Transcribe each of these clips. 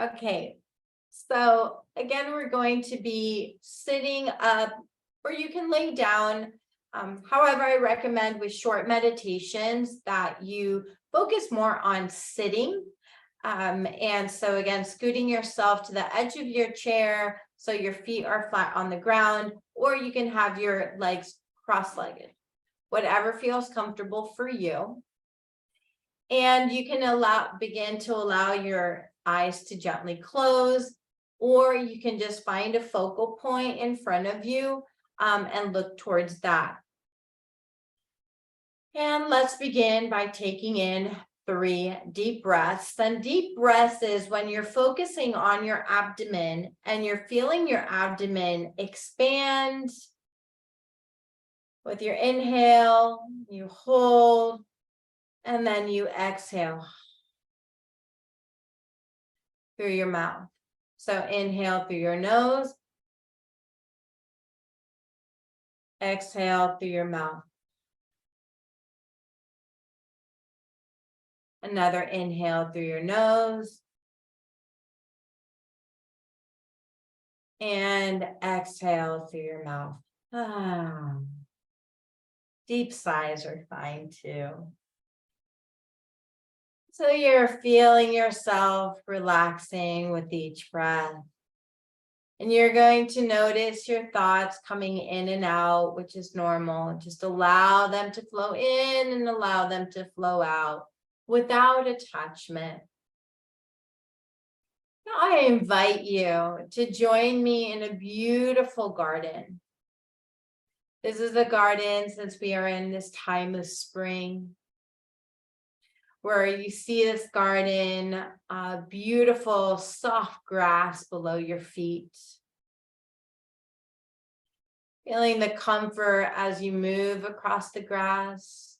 Okay, so again, we're going to be sitting up, or you can lay down. However, I recommend with short meditations that you focus more on sitting. And so again, scooting yourself to the edge of your chair so your feet are flat on the ground, or you can have your legs cross-legged, whatever feels comfortable for you. And you can begin to allow your eyes to gently close, or you can just find a focal point in front of you and look towards that. And let's begin by taking in 3 deep breaths. And deep breaths is when you're focusing on your abdomen and you're feeling your abdomen expand. With your inhale, you hold, and then you exhale through your mouth. So inhale through your nose, exhale through your mouth. Another inhale through your nose, and exhale through your mouth. Deep sighs are fine too. So you're feeling yourself relaxing with each breath. And you're going to notice your thoughts coming in and out, which is normal. Just allow them to flow in and allow them to flow out without attachment. Now I invite you to join me in a beautiful garden. This is a garden, since we are in this time of spring, where you see this garden, beautiful soft grass below your feet. Feeling the comfort as you move across the grass.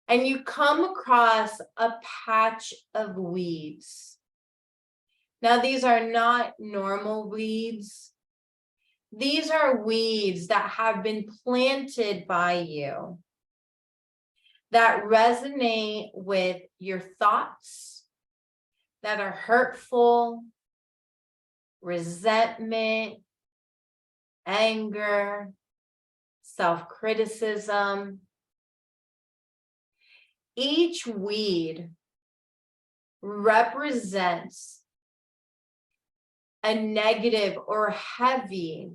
And you come across a patch of weeds. Now, these are not normal weeds. These are weeds that have been planted by you, that resonate with your thoughts, that are hurtful, resentment, anger, self-criticism. Each weed represents a negative or heavy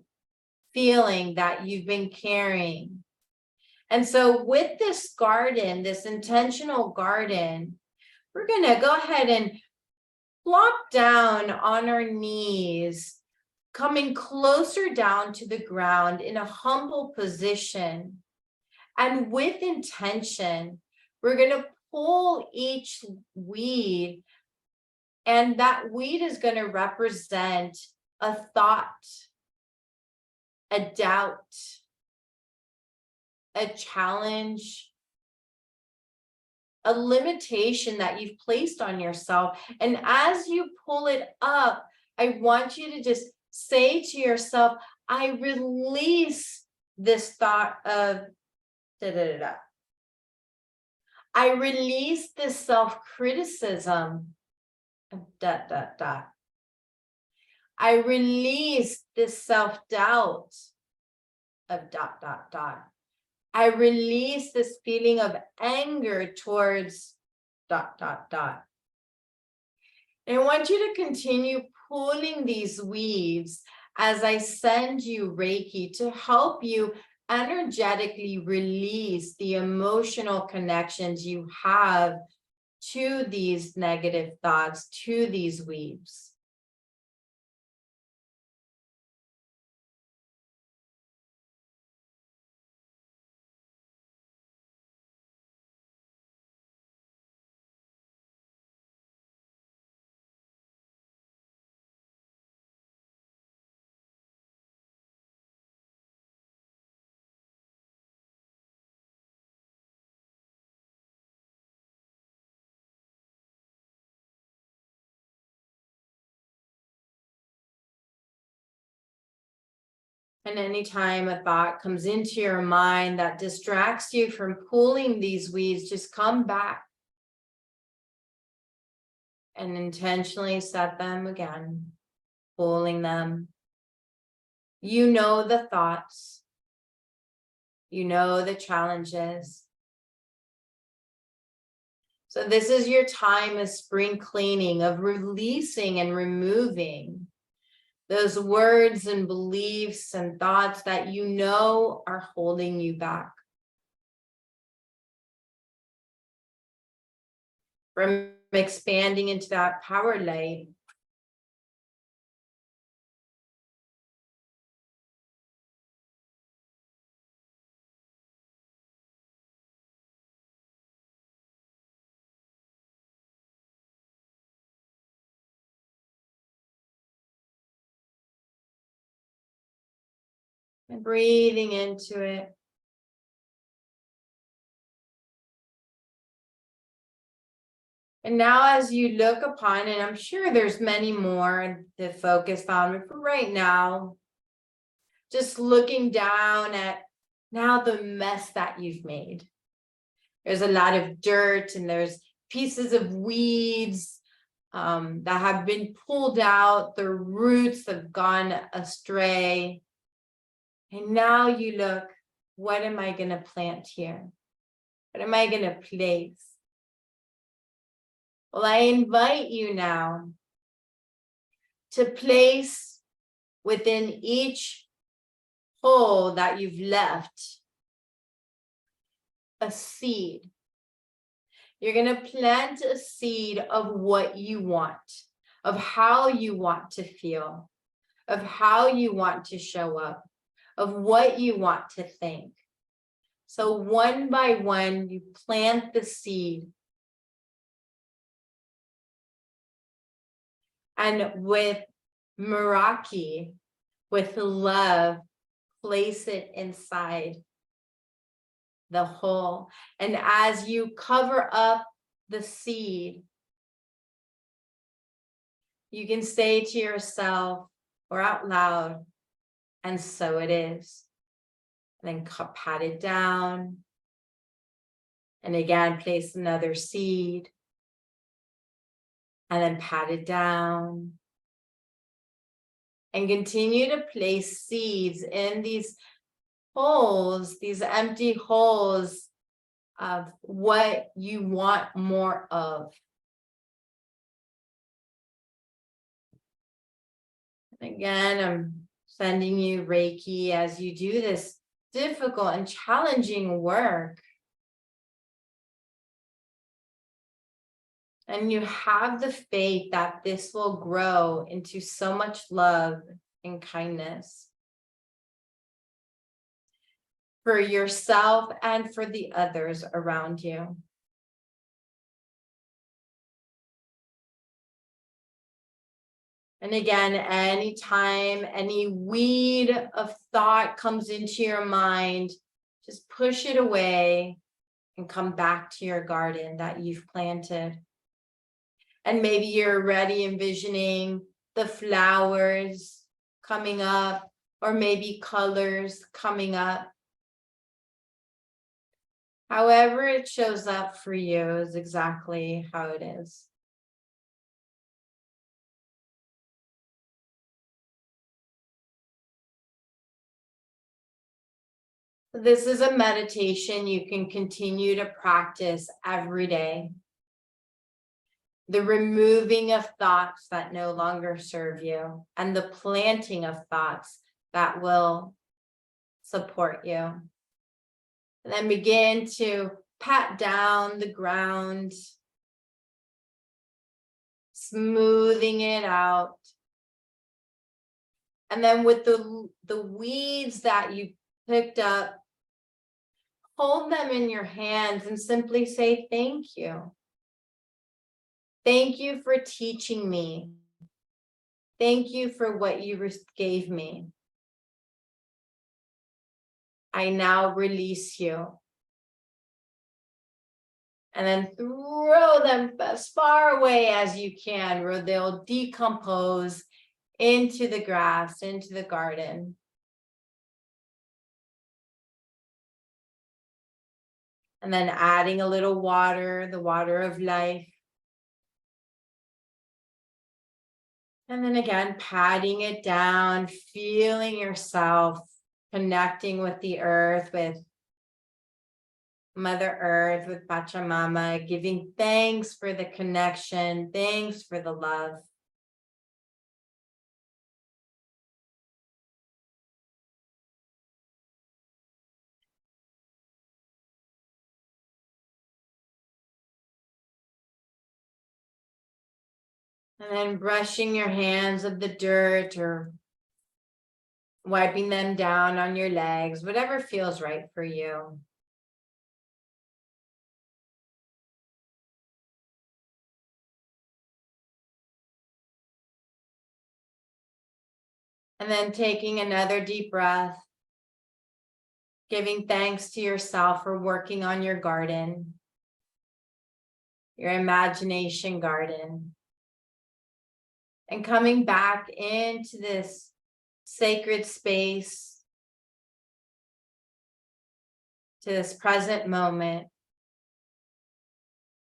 feeling that you've been carrying. And so with this garden, this intentional garden, we're going to go ahead and plop down on our knees, coming closer down to the ground in a humble position. And with intention, we're going to pull each weed, and that weed is going to represent a thought, a doubt, a challenge, a limitation that you've placed on yourself. And as you pull it up, I want you to just say to yourself, I release this thought of da-da-da-da. I release this self-criticism of dot. I release this self-doubt of dot. I release this feeling of anger towards dot. And I want you to continue pulling these weeds as I send you Reiki to help you energetically release the emotional connections you have to these negative thoughts, to these weeds. And anytime a thought comes into your mind that distracts you from pulling these weeds, just come back. and intentionally set them again, pulling them. You know the thoughts. You know the challenges. So this is your time of spring cleaning, of releasing and removing those words and beliefs and thoughts that you know are holding you back from expanding into that power light. And breathing into it. And now as you look upon, and I'm sure there's many more to focus on, but for right now, just looking down at now the mess that you've made. There's a lot of dirt and there's pieces of weeds that have been pulled out. The roots have gone astray. And now you look, what am I going to plant here? What am I going to place? Well, I invite you now to place within each hole that you've left a seed. You're going to plant a seed of what you want, of how you want to feel, of how you want to show up, of what you want to think. So one by one, you plant the seed. And with Meraki, with love, place it inside the hole. And as you cover up the seed, you can say to yourself or out loud, and so it is. And then pat it down. And again, place another seed. And then pat it down. And continue to place seeds in these holes, these empty holes of what you want more of. And again, I'm sending you Reiki as you do this difficult and challenging work. And you have the faith that this will grow into so much love and kindness for yourself and for the others around you. And again, anytime any weed of thought comes into your mind, just push it away and come back to your garden that you've planted. And maybe you're already envisioning the flowers coming up, or maybe colors coming up. However it shows up for you is exactly how it is. This is a meditation you can continue to practice every day. The removing of thoughts that no longer serve you, and the planting of thoughts that will support you. And then begin to pat down the ground, smoothing it out. And then with the weeds that you picked up, hold them in your hands and simply say, thank you. Thank you for teaching me. Thank you for what you gave me. I now release you. And then throw them as far away as you can, where they'll decompose into the grass, into the garden. And then adding a little water, the water of life. And then again, patting it down, feeling yourself connecting with the earth, with Mother Earth, with Pachamama, giving thanks for the connection, thanks for the love. And then brushing your hands of the dirt or wiping them down on your legs, whatever feels right for you. And then taking another deep breath, giving thanks to yourself for working on your garden, your imagination garden, and coming back into this sacred space, to this present moment,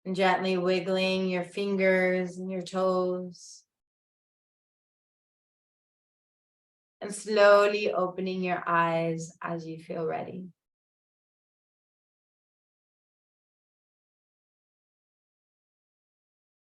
and gently wiggling your fingers and your toes, and slowly opening your eyes as you feel ready.